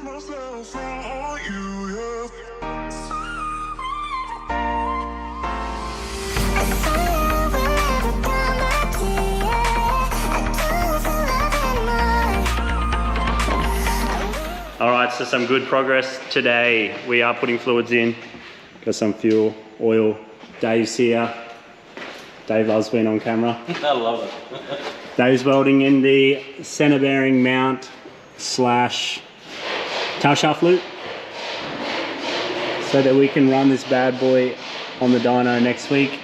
myself on you, yeah. All right, so some good progress today. We are putting fluids in. Got some fuel, oil. Dave's here. Dave loves being on camera. I love it. Dave's welding in the center bearing mount slash tail shaft loop so that we can run this bad boy on the dyno next week.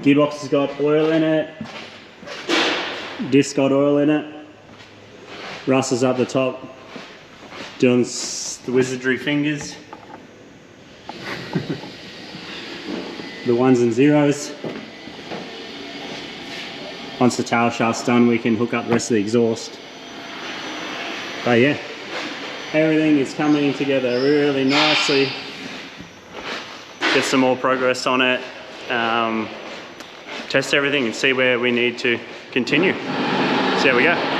Gearbox has got oil in it. Disc got oil in it. Russ is up the top doing the wizardry fingers. The ones and zeros. Once the tail shaft's done, we can hook up the rest of the exhaust. But yeah, everything is coming together really nicely. Get some more progress on it. Test everything and see where we need to continue. So there we go.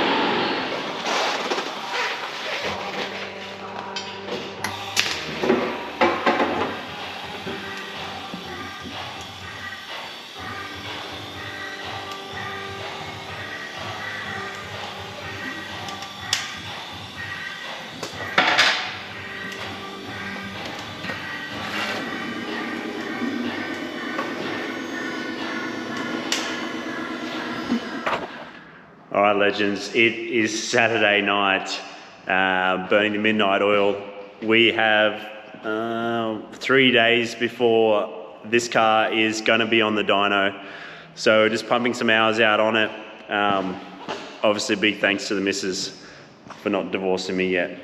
All right, legends, it is Saturday night, burning the midnight oil. We have 3 days before this car is gonna be on the dyno. So just pumping some hours out on it. Obviously big thanks to the missus for not divorcing me yet.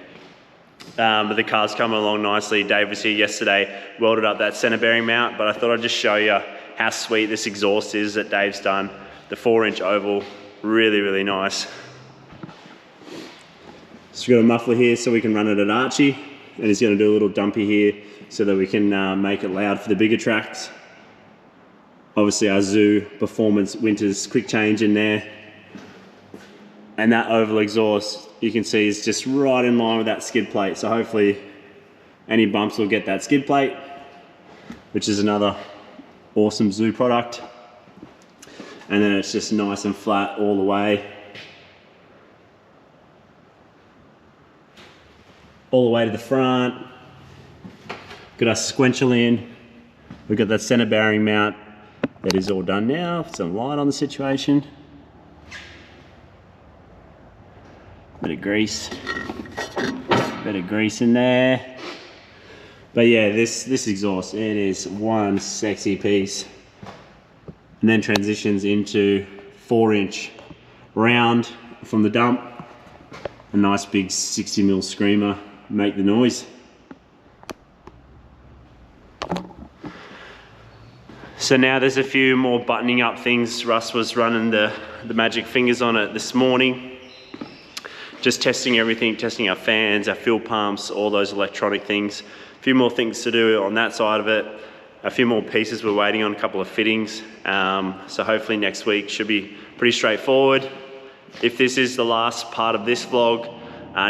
But the car's coming along nicely. Dave was here yesterday, welded up that center bearing mount, but I thought I'd just show you how sweet this exhaust is that Dave's done. The 4-inch oval. Really, really nice. So we've got a muffler here so we can run it at Archie, and he's going to do a little dumpy here so that we can make it loud for the bigger tracks. Obviously our Zoo Performance Winters quick change in there. And that oval exhaust, you can see, is just right in line with that skid plate. So hopefully any bumps will get that skid plate, which is another awesome Zoo product. And then it's just nice and flat all the way. All the way to the front. Got our sequential in. We've got that center bearing mount. That is all done now. Put some light on the situation. Bit of grease. Bit of grease in there. But yeah, this exhaust, it is one sexy piece. And then transitions into 4-inch round from the dump. A nice big 60mm screamer, make the noise. So now there's a few more buttoning up things. Russ was running the magic fingers on it this morning. Just testing everything, testing our fans, our fuel pumps, all those electronic things. A few more things to do on that side of it. A few more pieces we're waiting on, a couple of fittings. So hopefully next week should be pretty straightforward. If this is the last part of this vlog,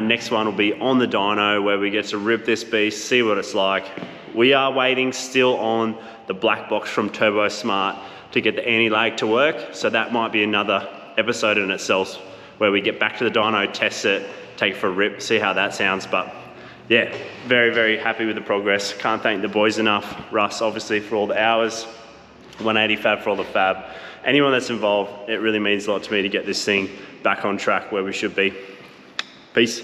next one will be on the dyno where we get to rip this beast, see what it's like. We are waiting still on the black box from Turbo Smart to get the anti-lag to work. So that might be another episode in itself where we get back to the dyno, test it, take it for a rip, see how that sounds. But yeah, very, very happy with the progress. Can't thank the boys enough. Russ, obviously, for all the hours. 180 Fab for all the fab. Anyone that's involved, it really means a lot to me to get this thing back on track where we should be. Peace.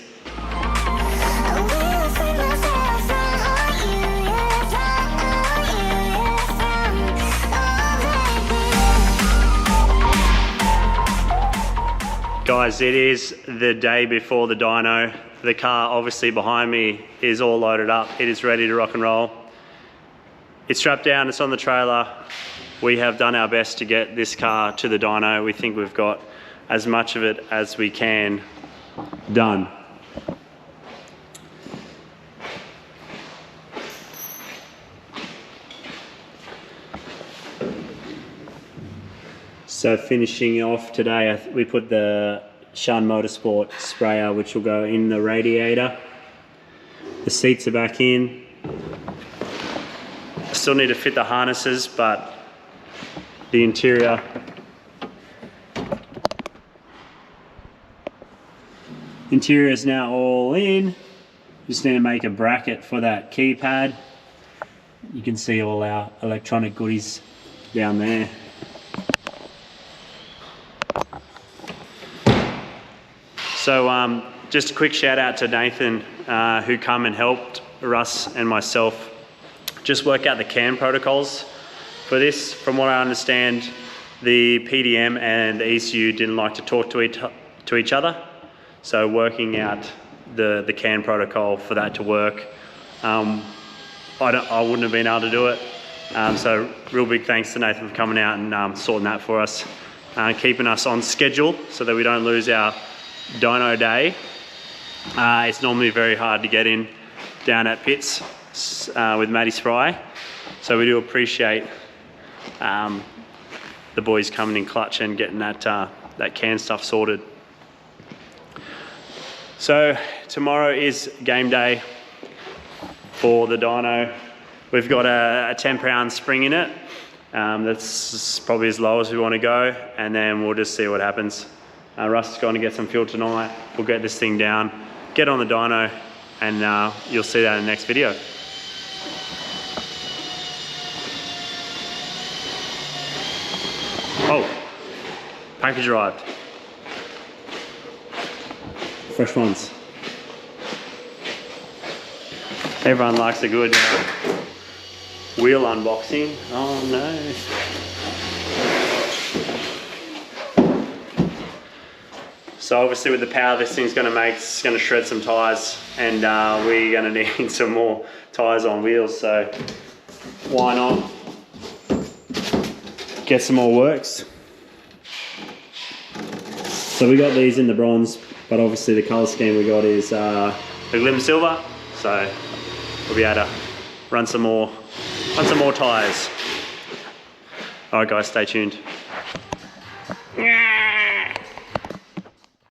Guys, it is the day before the dyno. The car obviously behind me is all loaded up. It is ready to rock and roll. It's strapped down, it's on the trailer. We have done our best to get this car to the dyno. We think we've got as much of it as we can done. So finishing off today, we put the Shun Motorsport sprayer, which will go in the radiator. The seats are back in. I still need to fit the harnesses, but the interior is now all in. Just need to make a bracket for that keypad. You can see all our electronic goodies down there. So just a quick shout out to Nathan who come and helped Russ and myself just work out the CAN protocols for this. From what I understand, the PDM and the ECU didn't like to talk to each other. So working out the CAN protocol for that to work, I wouldn't have been able to do it. So real big thanks to Nathan for coming out and sorting that for us, keeping us on schedule so that we don't lose our dyno day. It's normally very hard to get in down at pits with Matty Spry, so we do appreciate the boys coming in clutch and getting that CAN stuff sorted. So tomorrow is game day for the dyno. We've got a 10-pound spring in it. That's probably as low as we want to go, and then we'll just see what happens. Russ is going to get some fuel tonight. We'll get this thing down, get on the dyno, and you'll see that in the next video. Oh, package arrived. Fresh ones. Everyone likes a good wheel unboxing. Oh no. So obviously with the power this thing's going to make, it's going to shred some tyres, and we're going to need some more tyres on wheels, so why not get some more works. So we got these in the bronze, but obviously the colour scheme we got is the Glim Silver, so we'll be able to run some more tyres. Alright guys, stay tuned. Yeah.